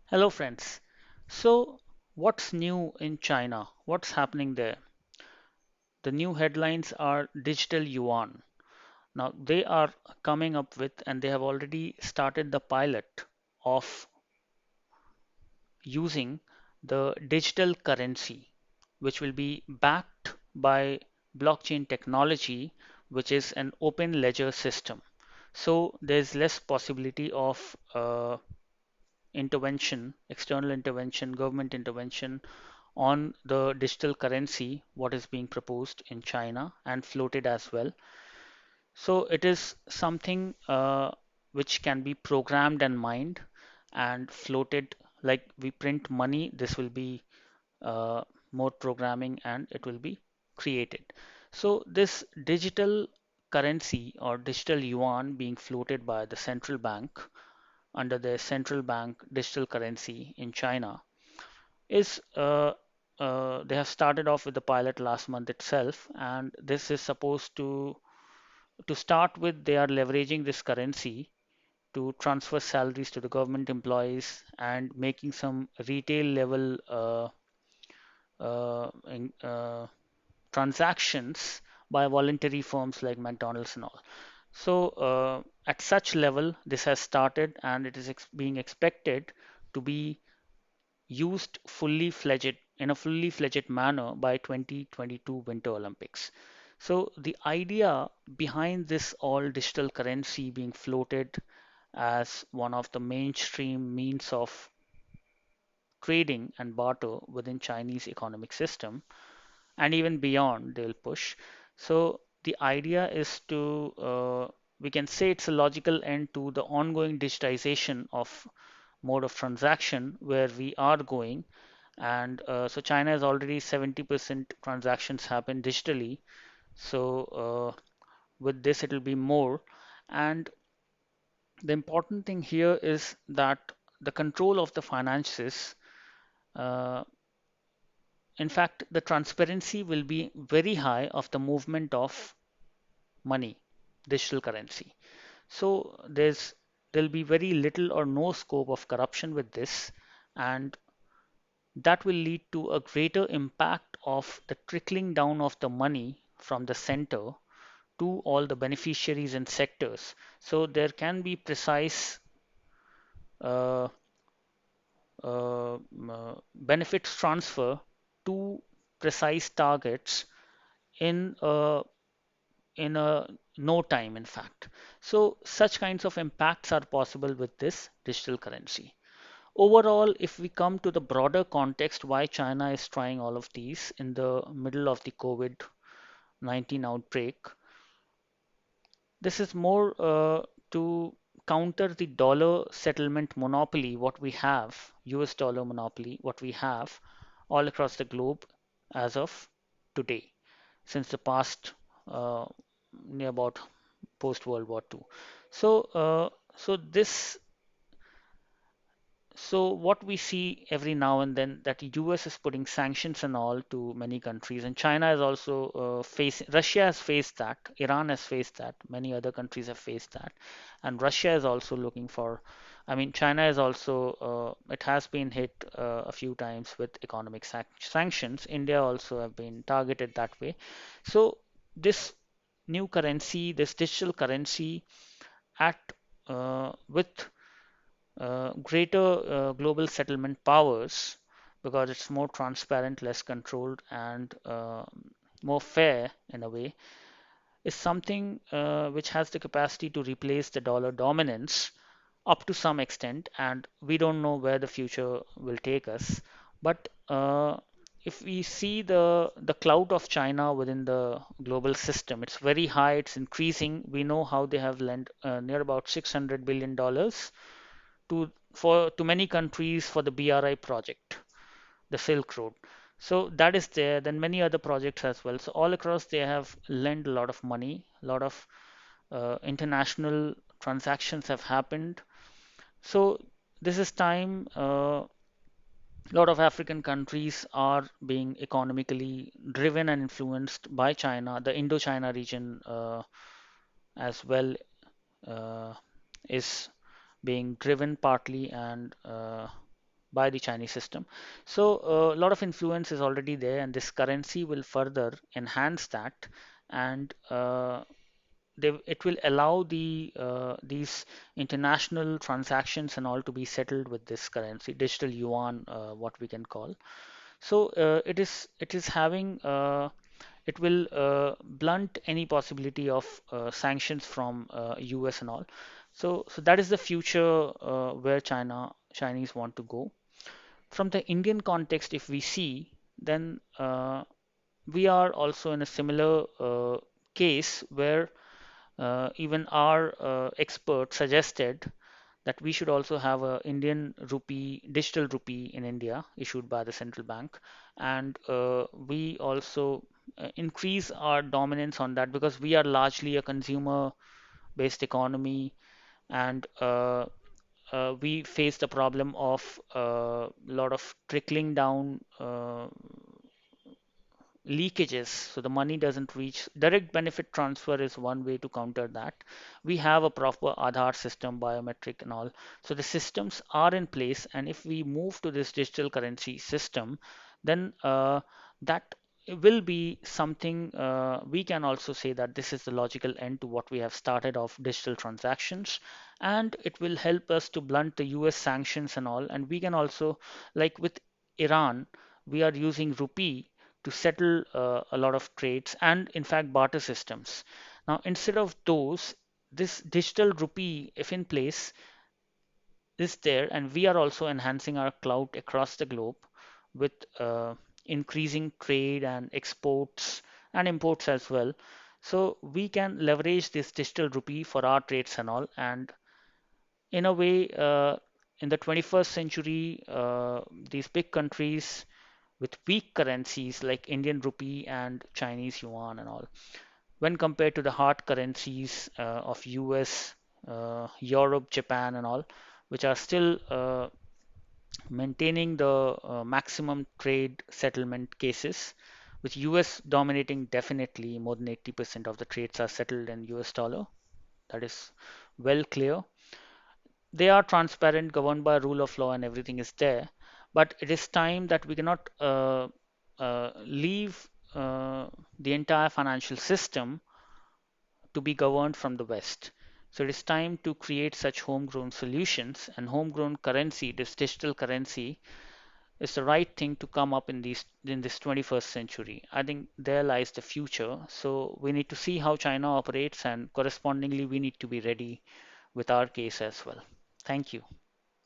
Hello, friends. So, what's new in China? What's happening there? The new headlines are Digital Yuan. Now, they are coming up with, and they have already started the pilot of using the digital currency, which will be backed by blockchain technology, which is an open ledger system. So, there's less possibility of intervention, external intervention, government intervention on the digital currency, what is being proposed in China and floated as well. So it is something which can be programmed and mined and floated like we print money. This will be uh, more programming and it will be created. So this digital currency or digital yuan being floated by the central bank under the central bank digital currency in China is they have started off with the pilot last month itself, and this is supposed to start with. They are leveraging this currency to transfer salaries to the government employees and making some retail level in, transactions by voluntary firms like McDonald's and all. So at such level, this has started, and it is being expected to be used fully fledged in a fully fledged manner by 2022 Winter Olympics. So the idea behind this all digital currency being floated as one of the mainstream means of trading and barter within Chinese economic system and even beyond they'll push. So the idea is to we can say it's a logical end to the ongoing digitization of mode of transaction where we are going. And so China has already 70% transactions happen digitally. So with this, it will be more. And the important thing here is that the control of the finances, uh, in fact, the transparency will be very high of the movement of money, digital currency. So there'll be very little or no scope of corruption with this, and that will lead to a greater impact of the trickling down of the money from the center to all the beneficiaries and sectors. So there can be precise uh, benefits transfer to precise targets in a no time, in fact. So such kinds of impacts are possible with this digital currency. Overall, if we come to the broader context, why China is trying all of these in the middle of the COVID-19 outbreak, this is more to counter the dollar settlement monopoly, what we have, US dollar monopoly, what we have all across the globe as of today, since the past near about post World War II. So this so what we see every now and then that the US is putting sanctions and all to many countries, and China is also facing. Russia has faced that, Iran has faced that, many other countries have faced that, and Russia is also looking for. I mean, China is also it has been hit a few times with economic sanctions. India also have been targeted that way. So this new currency, this digital currency, at with greater global settlement powers because it's more transparent, less controlled, and more fair in a way, is something which has the capacity to replace the dollar dominance up to some extent. And we don't know where the future will take us. But if we see the clout of China within the global system, it's very high, it's increasing. We know how they have lent near about $600 billion to many countries for the BRI project, the Silk Road. So that is there. Then many other projects as well. So all across they have lent a lot of money, a lot of international transactions have happened. So this is time. A lot of African countries are being economically driven and influenced by China. The Indo-China region as well uh, is being driven partly and by the Chinese system. So a lot of influence is already there, and this currency will further enhance that, and it will allow these international transactions and all to be settled with this currency, digital yuan, what we can call. So it is having it will blunt any possibility of sanctions from US and all. So that is the future where Chinese want to go. From the Indian context, if we see, then we are also in a similar case where even our experts suggested that we should also have a Indian rupee, digital rupee in India issued by the central bank, and we also increase our dominance on that because we are largely a consumer-based economy, and we face the problem of a lot of trickling down leakages, so the money doesn't reach. Direct benefit transfer is one way to counter that. We have a proper Aadhaar system, biometric and all, so the systems are in place, and if we move to this digital currency system, then that will be something we can also say that this is the logical end to what we have started of digital transactions, and it will help us to blunt the US sanctions and all. And we can also, like with Iran, we are using rupee to settle a lot of trades and in fact barter systems. Now instead of those, this digital rupee, if in place, is there, and we are also enhancing our clout across the globe with increasing trade and exports and imports as well. So we can leverage this digital rupee for our trades and all. And in a way, in the 21st century, these big countries with weak currencies like Indian rupee and Chinese yuan and all, when compared to the hard currencies of US, Europe, Japan, and all, which are still maintaining the maximum trade settlement cases, with US dominating definitely more than 80% of the trades are settled in US dollar. That is well clear. They are transparent, governed by rule of law, and everything is there. But it is time that we cannot leave the entire financial system to be governed from the West. So it is time to create such homegrown solutions, and homegrown currency, this digital currency, is the right thing to come up in this 21st century. I think there lies the future. So we need to see how China operates, and correspondingly, we need to be ready with our case as well. Thank you.